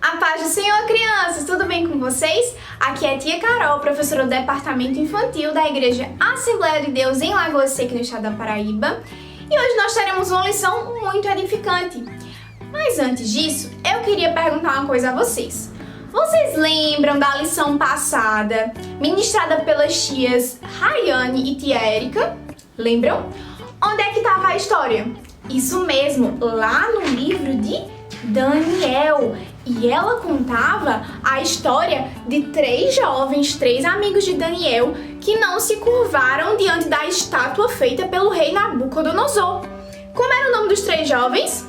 A paz do Senhor, crianças! Tudo bem com vocês? Aqui é a tia Carol, professora do Departamento Infantil da Igreja Assembleia de Deus em Lagoa Seca, no estado da Paraíba. E hoje nós teremos uma lição muito edificante. Mas antes disso, eu queria perguntar uma coisa a vocês. Vocês lembram da lição passada, ministrada pelas tias Rayane e tia Érica? Lembram? Onde é que estava a história? Isso mesmo, lá no livro de Daniel. E ela contava a história de três amigos de Daniel, que não se curvaram diante da estátua feita pelo rei Nabucodonosor. Como era o nome dos três jovens?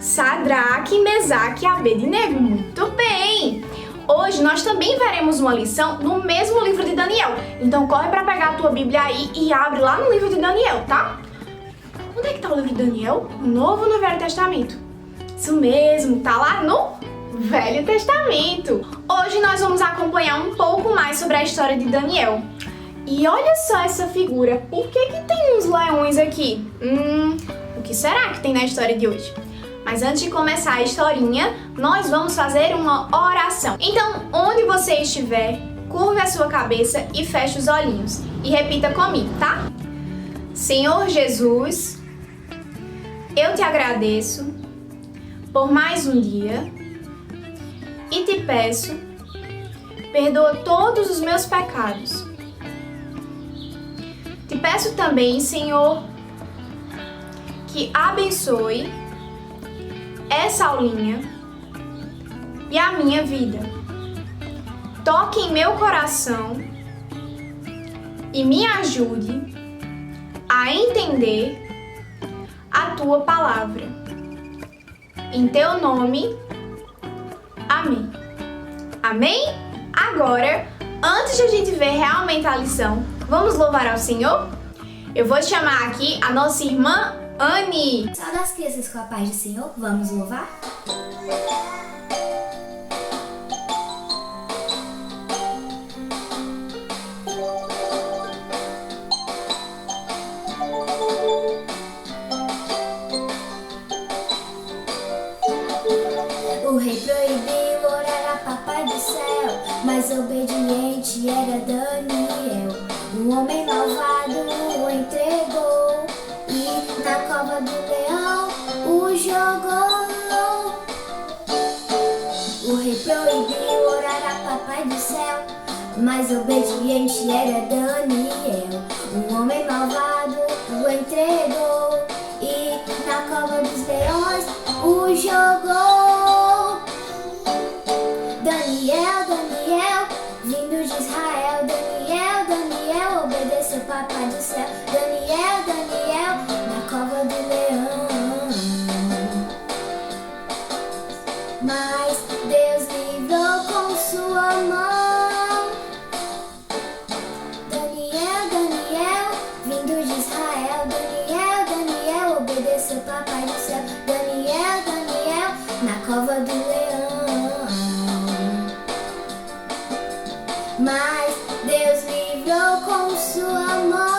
Sadraque, Mesaque e Abednego. Muito bem! Hoje nós também veremos uma lição no mesmo livro de Daniel. Então corre para pegar a tua Bíblia aí e abre lá no livro de Daniel, tá? Onde é que está o livro de Daniel? No Novo ou no Velho Testamento? Isso mesmo, tá lá no Velho Testamento. Hoje nós vamos acompanhar um pouco mais sobre a história de Daniel. E olha só essa figura. Por que tem uns leões aqui? O que será que tem na história de hoje? Mas antes de começar a historinha, nós vamos fazer uma oração. Então, onde você estiver, curve a sua cabeça e feche os olhinhos. E repita comigo, tá? Senhor Jesus, eu te agradeço por mais um dia e te peço, perdoa todos os meus pecados. Te peço também, Senhor, que abençoe essa aulinha e a minha vida. Toque em meu coração e me ajude a entender a tua palavra. Em teu nome, amém. Amém? Agora, antes de a gente ver realmente a lição, vamos louvar ao Senhor? Eu vou chamar aqui a nossa irmã Anne. Saúde as crianças com a paz do Senhor, vamos louvar? O rei proibiu orar a papai do céu, mas obediente era Daniel. Um homem malvado o entregou e na cova do leão o jogou. O rei proibiu orar a papai do céu, mas obediente era Daniel. Um homem malvado o entregou e na cova dos leões o jogou. Daniel, Daniel, vindo de Israel. Daniel, Daniel, obedeceu o papai do céu. Daniel, Daniel, na cova do leão. Mas Deus livrou com sua mão. Daniel, Daniel, vindo de Israel. Daniel, Daniel, obedeceu o papai do céu. Daniel, Daniel, na cova do leão. Mas Deus livrou com sua mão.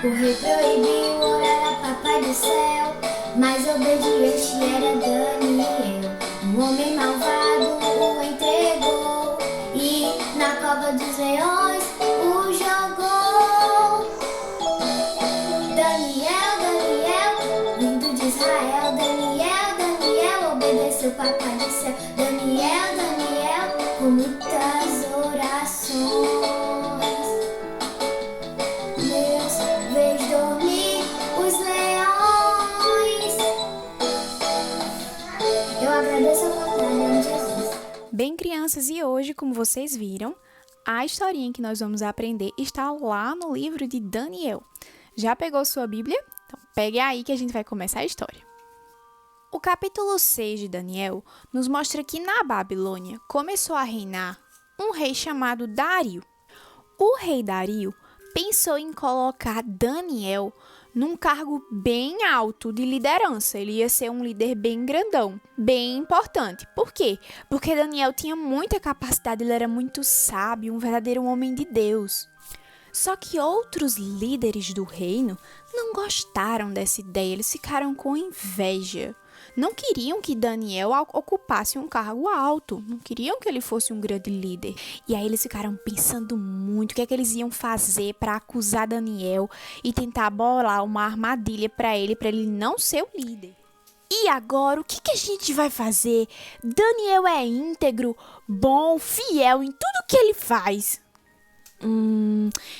O rei proibiu orar a papai do céu, mas obediente era Daniel. Um homem malvado o entregou e na cova dos leões o jogou. Daniel, Daniel, vindo de Israel. Daniel, Daniel, obedeceu o papai do céu. Daniel, Daniel, com muitas orações. Deus fez dormir os leões. Eu agradeço a oportunidade de Jesus. Bem, crianças, e hoje, como vocês viram, a historinha que nós vamos aprender está lá no livro de Daniel. Já pegou sua Bíblia? Então, pegue aí que a gente vai começar a história. O capítulo 6 de Daniel nos mostra que na Babilônia começou a reinar um rei chamado Dario. O rei Dario pensou em colocar Daniel num cargo bem alto de liderança. Ele ia ser um líder bem grandão, bem importante. Por quê? Porque Daniel tinha muita capacidade, ele era muito sábio, um verdadeiro homem de Deus. Só que outros líderes do reino não gostaram dessa ideia, eles ficaram com inveja. Não queriam que Daniel ocupasse um cargo alto, não queriam que ele fosse um grande líder. E aí eles ficaram pensando muito o que é que eles iam fazer para acusar Daniel e tentar bolar uma armadilha para ele não ser o líder. E agora, o que a gente vai fazer? Daniel é íntegro, bom, fiel em tudo que ele faz.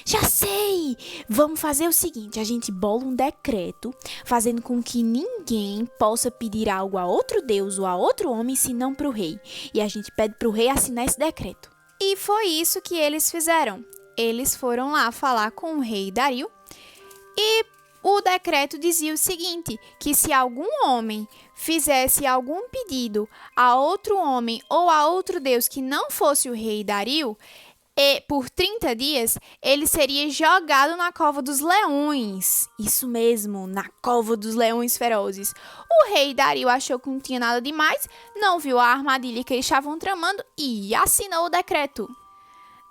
Já sei! Vamos fazer o seguinte, a gente bola um decreto, fazendo com que ninguém possa pedir algo a outro deus ou a outro homem, senão para o rei. E a gente pede para o rei assinar esse decreto. E foi isso que eles fizeram. Eles foram lá falar com o rei Dario e o decreto dizia o seguinte, que se algum homem fizesse algum pedido a outro homem ou a outro deus que não fosse o rei Dario, e por 30 dias, ele seria jogado na cova dos leões. Isso mesmo, na cova dos leões ferozes. O rei Dario achou que não tinha nada demais, não viu a armadilha que eles estavam tramando e assinou o decreto.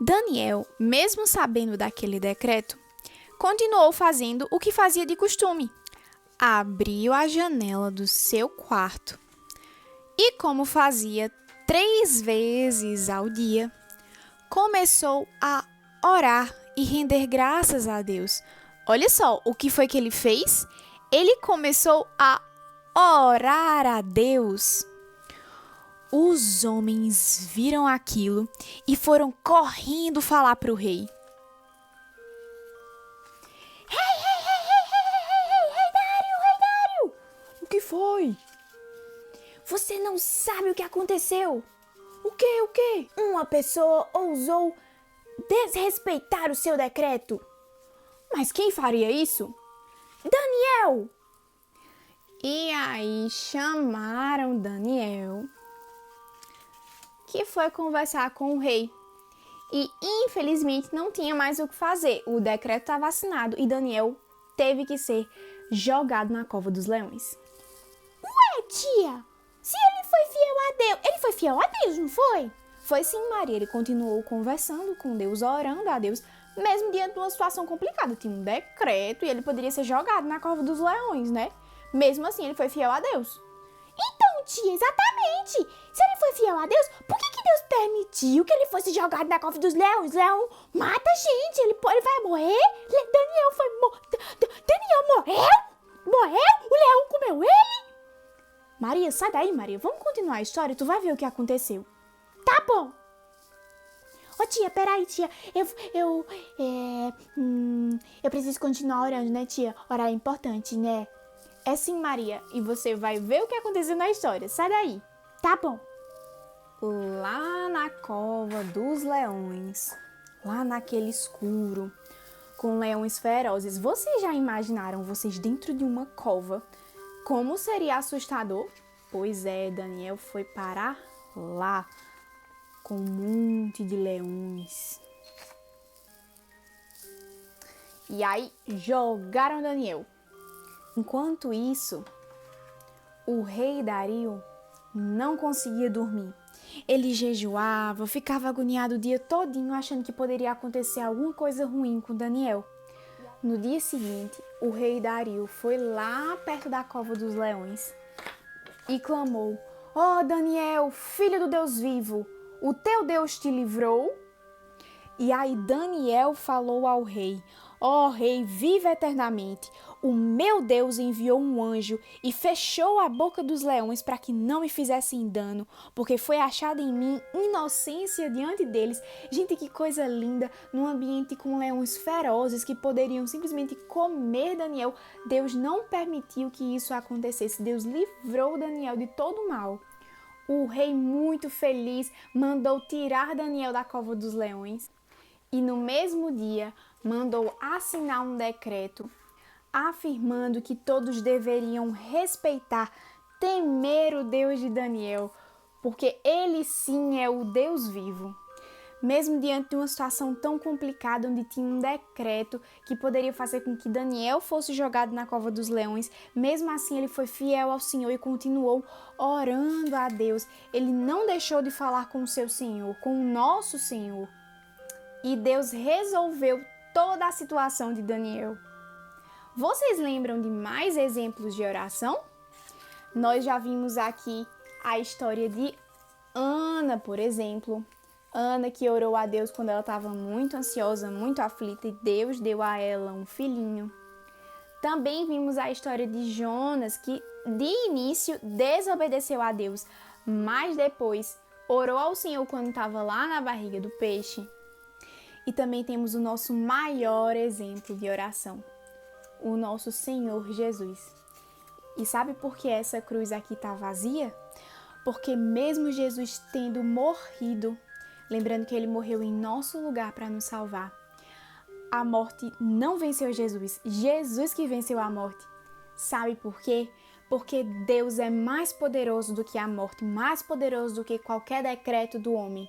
Daniel, mesmo sabendo daquele decreto, continuou fazendo o que fazia de costume. Abriu a janela do seu quarto e, como fazia 3 vezes ao dia, começou a orar e render graças a Deus. Olha só, o que foi que ele fez? Ele começou a orar a Deus. Os homens viram aquilo e foram correndo falar para o rei. Rei Dário! O que foi? Você não sabe o que aconteceu? O quê? Uma pessoa ousou desrespeitar o seu decreto. Mas quem faria isso? Daniel! E aí chamaram Daniel, que foi conversar com o rei. E infelizmente não tinha mais o que fazer. O decreto estava assinado e Daniel teve que ser jogado na cova dos leões. Ué, tia! Se ele foi fiel a Deus, ele foi fiel a Deus, não foi? Foi sim, Maria. Ele continuou conversando com Deus, orando a Deus, mesmo diante de uma situação complicada. Tinha um decreto e ele poderia ser jogado na cova dos leões, né? Mesmo assim, ele foi fiel a Deus. Então, tia, exatamente. Se ele foi fiel a Deus, por que Deus permitiu que ele fosse jogado na cova dos leões? Leão mata a gente, ele vai morrer? Daniel morreu? Morreu? O leão comeu ele? Maria, sai daí, Maria. Vamos continuar a história, tu vai ver o que aconteceu. Tá bom. Ô, tia, peraí, tia. Eu preciso continuar orando, né, tia? Orar é importante, né? É sim, Maria. E você vai ver o que aconteceu na história. Sai daí. Tá bom. Lá na cova dos leões, lá naquele escuro, com leões ferozes. Vocês já imaginaram vocês dentro de uma cova? Como seria assustador? Pois é, Daniel foi parar lá com um monte de leões. E aí jogaram Daniel. Enquanto isso, o rei Dario não conseguia dormir. Ele jejuava, ficava agoniado o dia todinho, achando que poderia acontecer alguma coisa ruim com Daniel. No dia seguinte, o rei Dario foi lá perto da cova dos leões e clamou: "Ó Daniel, filho do Deus vivo, o teu Deus te livrou?" E aí Daniel falou ao rei: "Ó rei, viva eternamente. O meu Deus enviou um anjo e fechou a boca dos leões para que não me fizessem dano, porque foi achada em mim inocência diante deles." Gente, que coisa linda! Num ambiente com leões ferozes que poderiam simplesmente comer Daniel, Deus não permitiu que isso acontecesse. Deus livrou Daniel de todo o mal. O rei, muito feliz, mandou tirar Daniel da cova dos leões e no mesmo dia mandou assinar um decreto afirmando que todos deveriam respeitar, temer o Deus de Daniel, porque ele sim é o Deus vivo. Mesmo diante de uma situação tão complicada, onde tinha um decreto que poderia fazer com que Daniel fosse jogado na cova dos leões, mesmo assim ele foi fiel ao Senhor e continuou orando a Deus. Ele não deixou de falar com o seu Senhor, com o nosso Senhor. E Deus resolveu toda a situação de Daniel. Vocês lembram de mais exemplos de oração? Nós já vimos aqui a história de Ana, por exemplo. Ana que orou a Deus quando ela estava muito ansiosa, muito aflita, e Deus deu a ela um filhinho. Também vimos a história de Jonas, que de início desobedeceu a Deus, mas depois orou ao Senhor quando estava lá na barriga do peixe. E também temos o nosso maior exemplo de oração, o nosso Senhor Jesus. E sabe por que essa cruz aqui está vazia? Porque mesmo Jesus tendo morrido, lembrando que ele morreu em nosso lugar para nos salvar, a morte não venceu Jesus, Jesus que venceu a morte. Sabe por quê? Porque Deus é mais poderoso do que a morte, mais poderoso do que qualquer decreto do homem.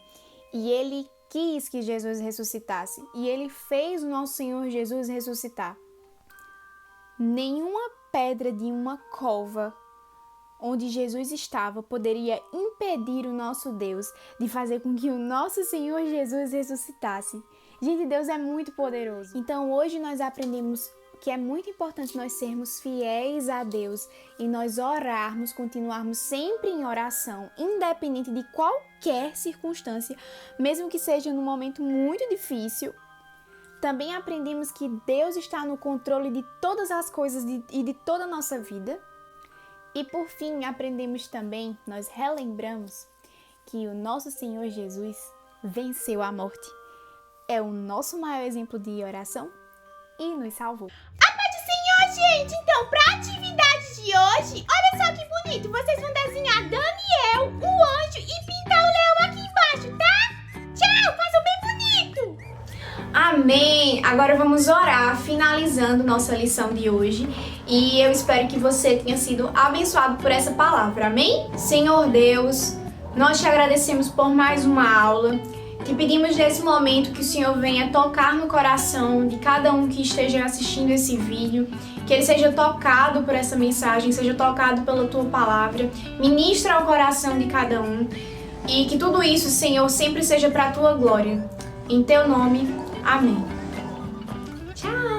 E ele quis que Jesus ressuscitasse, e ele fez o nosso Senhor Jesus ressuscitar. Nenhuma pedra de uma cova onde Jesus estava poderia impedir o nosso Deus de fazer com que o nosso Senhor Jesus ressuscitasse. Gente, Deus é muito poderoso. Então hoje nós aprendemos que é muito importante nós sermos fiéis a Deus e nós orarmos, continuarmos sempre em oração, independente de qualquer circunstância, mesmo que seja num momento muito difícil. Também aprendemos que Deus está no controle de todas as coisas e de toda a nossa vida. E por fim, aprendemos também, nós relembramos que o nosso Senhor Jesus venceu a morte. É o nosso maior exemplo de oração e nos salvou. A paz do Senhor, gente! Então, para a atividade de hoje, olha só que bonito! Vocês vão desenhar Daniel, o anjo e pintar o leão aqui embaixo, tá? Tchau! Façam bem bonito! Amém! Agora vamos orar, finalizando nossa lição de hoje. E eu espero que você tenha sido abençoado por essa palavra. Amém? Senhor Deus, nós te agradecemos por mais uma aula. Te pedimos nesse momento que o Senhor venha tocar no coração de cada um que esteja assistindo esse vídeo, que ele seja tocado por essa mensagem, seja tocado pela tua palavra, ministra ao coração de cada um e que tudo isso, Senhor, sempre seja para a tua glória. Em teu nome, amém. Tchau!